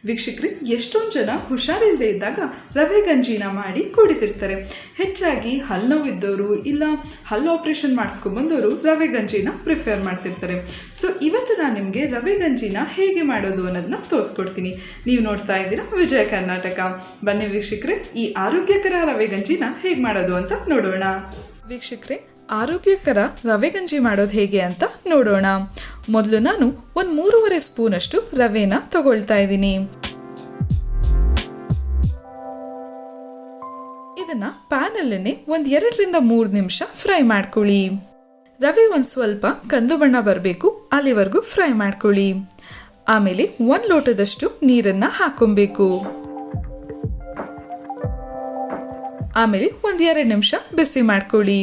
ವೀಕ್ಷಕರೇ, ಎಷ್ಟೊಂದು ಜನ ಹುಷಾರಿಲ್ಲದೆ ಇದ್ದಾಗ ರವೆ ಗಂಜಿನ ಮಾಡಿ ಕುಡಿತಿರ್ತಾರೆ. ಹೆಚ್ಚಾಗಿ ಹಲ್ಲು ನೋವಿದ್ದವರು ಇಲ್ಲ ಹಲ್ಲು ಆಪ್ರೇಷನ್ ಮಾಡಿಸ್ಕೊಂಡ್ಬಂದವರು ರವೆ ಗಂಜಿನ ಪ್ರಿಫರ್ ಮಾಡ್ತಿರ್ತಾರೆ. ಸೊ ಇವತ್ತು ನಾನು ನಿಮಗೆ ರವೆ ಗಂಜಿನ ಹೇಗೆ ಮಾಡೋದು ಅನ್ನೋದನ್ನ ತೋರಿಸ್ಕೊಡ್ತೀನಿ. ನೀವು ನೋಡ್ತಾ ಇದ್ದೀರಾ ವಿಜಯ ಕರ್ನಾಟಕ. ಬನ್ನಿ ವೀಕ್ಷಕರೇ, ಈ ಆರೋಗ್ಯಕರ ರವೆ ಗಂಜಿನ ಹೇಗೆ ಮಾಡೋದು ಅಂತ ನೋಡೋಣ. ವೀಕ್ಷಕರೇ, ಆರೋಗ್ಯಕರ ರವೆ ಗಂಜಿ ಮಾಡೋದು ಹೇಗೆ ಅಂತ ನೋಡೋಣ. ಮೊದಲು ನಾನು ಒಂದು 3.5 ಸ್ಪೂನಷ್ಟು ರವೆನ ತಗೊಳ್ತಾ ಇದ್ದೀನಿ. ಇದನ್ನ ಪ್ಯಾನಲ್ಲೇ ಒಂದು 2ರಿಂದ 3 ನಿಮಿಷ ಫ್ರೈ ಮಾಡ್ಕೊಳ್ಳಿ. ರವೆ ಒಂದು ಸ್ವಲ್ಪ ಕಂದು ಬಣ್ಣ ಬರಬೇಕು, ಅಲ್ಲಿವರೆಗೂ ಫ್ರೈ ಮಾಡ್ಕೊಳ್ಳಿ. ಆಮೇಲೆ 1 ಲೋಟದಷ್ಟು ನೀರನ್ನ ಹಾಕೊಬೇಕು. ಆಮೇಲೆ ಒಂದು 2 ನಿಮಿಷ ಬಿಸಿ ಮಾಡ್ಕೊಳ್ಳಿ.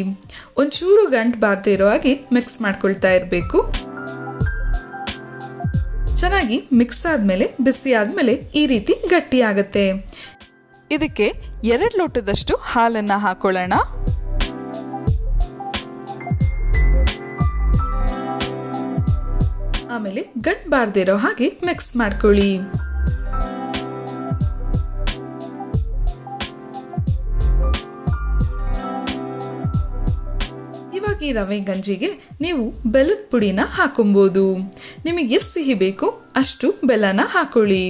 ಒಂಚೂರು ಗಂಟು ಬಾರದೇ ಇರೋ ಹಾಗೆ ಮಿಕ್ಸ್ ಮಾಡ್ಕೊಳ್ತಾ ಇರಬೇಕು. ಚೆನ್ನಾಗಿ ಮಿಕ್ಸ್ ಆದಮೇಲೆ ಬಿಸಿ ಆದಮೇಲೆ ಈ ರೀತಿ ಗಟ್ಟಿ ಆಗುತ್ತೆ. ಇದಕ್ಕೆ 2 ಲೋಟದಷ್ಟು ಹಾಲನ್ನು ಹಾಕೊಳ್ಳೋಣ. ಆಮೇಲೆ ಗಂಟು ಬಾರದೇ ಇರೋ ಹಾಗೆ ಮಿಕ್ಸ್ ಮಾಡ್ಕೊಳ್ಳಿ. ಇವಾಗ ಈ ರವೆ ಗಂಜಿಗೆ ನೀವು ಬೆಲ್ಲದ ಪುಡಿನ ಹಾಕೊಬಹುದು. ನಿಮಗೆ ಎಷ್ಟು ಸಿಹಿ ಬೇಕು ಅಷ್ಟು ಬೆಲ್ಲನ ಹಾಕೊಳ್ಳಿ.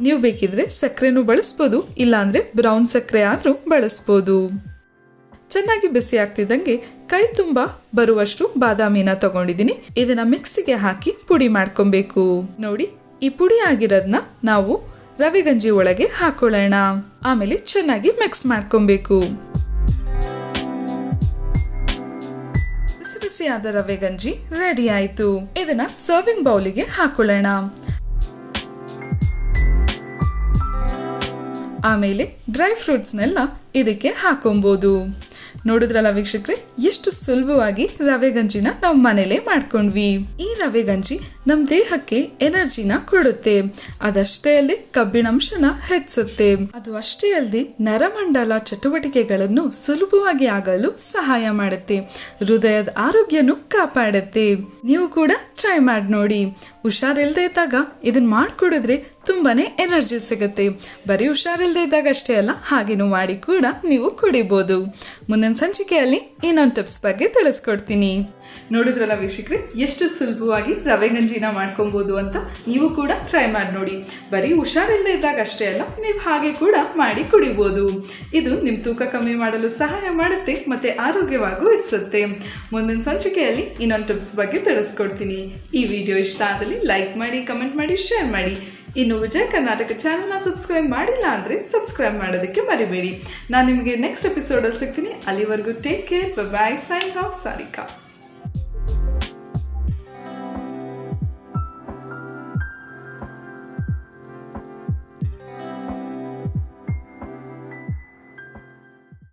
ನೀವು ಬೇಕಿದ್ರೆ ಸಕ್ಕರೆನೂ ಬಳಸ್ಬೋದು, ಇಲ್ಲಾಂದ್ರೆ ಬ್ರೌನ್ ಸಕ್ಕರೆ ಆದ್ರೂ ಬಳಸ್ಬೋದು. ಚೆನ್ನಾಗಿ ಬಿಸಿ ಆಗ್ತಿದ್ದಂಗೆ ಕೈ ತುಂಬ ಬರುವಷ್ಟು ಬಾದಾಮಿನ ತಗೊಂಡಿದ್ದೀನಿ. ಇದನ್ನ ಮಿಕ್ಸಿಗೆ ಹಾಕಿ ಪುಡಿ ಮಾಡ್ಕೊಬೇಕು. ನೋಡಿ, ಈ ಪುಡಿ ಆಗಿರೋದನ್ನ ನಾವು ರವೆ ಗಂಜಿ ಒಳಗೆ ಹಾಕೊಳ್ಳೋಣ. ಆಮೇಲೆ ಚೆನ್ನಾಗಿ ಮಿಕ್ಸ್ ಮಾಡ್ಕೊಬೇಕು. ಬಿಸಿಯಾದ ರವೆ ಗಂಜಿ ರೆಡಿ ಆಯ್ತು. ಇದನ್ನ ಸರ್ವಿಂಗ್ ಬೌಲಿಗೆ ಹಾಕೊಳ್ಳೋಣ. ಆಮೇಲೆ ಡ್ರೈ ಫ್ರೂಟ್ಸ್ನೆಲ್ಲ ಇದಕ್ಕೆ ಹಾಕೊಬಹುದು. ನೋಡಿದ್ರಲ್ಲ ವೀಕ್ಷಕರೇ, ಎಷ್ಟು ಸುಲಭವಾಗಿ ರವೆ ಗಂಜಿನ ನಾವು ಮನೇಲೆ ಮಾಡ್ಕೊಂಡ್ವಿ. ಈ ರವೆ ಗಂಜಿ ನಮ್ಮ ದೇಹಕ್ಕೆ ಎನರ್ಜಿನ ಕೊಡುತ್ತೆ. ಅದಷ್ಟೇ ಅಲ್ಲದೆ ಕಬ್ಬಿಣಾಂಶನ ಹೆಚ್ಚುತ್ತೆ. ಅದು ಅಷ್ಟೇ ಅಲ್ಲದೆ ನರಮಂಡಲ ಚಟುವಟಿಕೆಗಳನ್ನು ಸುಲಭವಾಗಿ ಆಗಲು ಸಹಾಯ ಮಾಡುತ್ತೆ. ಹೃದಯದ ಆರೋಗ್ಯನೂ ಕಾಪಾಡುತ್ತೆ. ನೀವು ಕೂಡ ಟ್ರೈ ಮಾಡಿ ನೋಡಿ. ಹುಷಾರಿಲ್ಲದೆ ಇದ್ದಾಗ ಇದನ್ನ ಮಾಡಿಕೊಡಿದ್ರೆ ತುಂಬಾನೇ ಎನರ್ಜಿ ಸಿಗುತ್ತೆ. ಬರೀ ಹುಷಾರಿಲ್ಲದೆ ಇದ್ದಾಗ ಅಷ್ಟೇ ಅಲ್ಲ, ಹಾಗೇನು ಮಾಡಿ ಕೂಡ ನೀವು ಕುಡಿಬಹುದು. ಮುಂದಿನ ಸಂಚಿಕೆಯಲ್ಲಿ ಇನ್ನೊಂದು ಟಿಪ್ಸ್ ಬಗ್ಗೆ ತಿಳಿಸ್ಕೊಡ್ತೀನಿ. ನೋಡಿದ್ರಲ್ಲ ವೀಕ್ಷಕರೇ, ಎಷ್ಟು ಸುಲಭವಾಗಿ ರವೆ ಗಂಜಿನ ಮಾಡ್ಕೊಬೋದು ಅಂತ. ನೀವು ಕೂಡ ಟ್ರೈ ಮಾಡಿ ನೋಡಿ. ಬರೀ ಹುಷಾರಿಲ್ಲದೆ ಇದ್ದಾಗ ಅಷ್ಟೇ ಅಲ್ಲ, ನೀವು ಹಾಗೆ ಕೂಡ ಮಾಡಿ ಕುಡಿಬೋದು. ಇದು ನಿಮ್ಮ ತೂಕ ಕಮ್ಮಿ ಮಾಡಲು ಸಹಾಯ ಮಾಡುತ್ತೆ ಮತ್ತು ಆರೋಗ್ಯವಾಗೂ ಇರಿಸುತ್ತೆ. ಮುಂದಿನ ಸಂಚಿಕೆಯಲ್ಲಿ ಇನ್ನೊಂದು ಟಿಪ್ಸ್ ಬಗ್ಗೆ ತಿಳಿಸ್ಕೊಡ್ತೀನಿ. ಈ ವಿಡಿಯೋ ಇಷ್ಟ ಆದಲ್ಲಿ ಲೈಕ್ ಮಾಡಿ, ಕಮೆಂಟ್ ಮಾಡಿ, ಶೇರ್ ಮಾಡಿ. ಇನ್ನು ವಿಜಯ ಕರ್ನಾಟಕ ಚಾನಲ್ನ ಸಬ್ಸ್ಕ್ರೈಬ್ ಮಾಡಿಲ್ಲ ಅಂದರೆ ಸಬ್ಸ್ಕ್ರೈಬ್ ಮಾಡೋದಕ್ಕೆ ಮರಿಬೇಡಿ. ನಾನು ನಿಮಗೆ ನೆಕ್ಸ್ಟ್ ಎಪಿಸೋಡಲ್ಲಿ ಸಿಗ್ತೀನಿ. ಅಲ್ಲಿವರೆಗೂ take care, by. Signing off Sarika.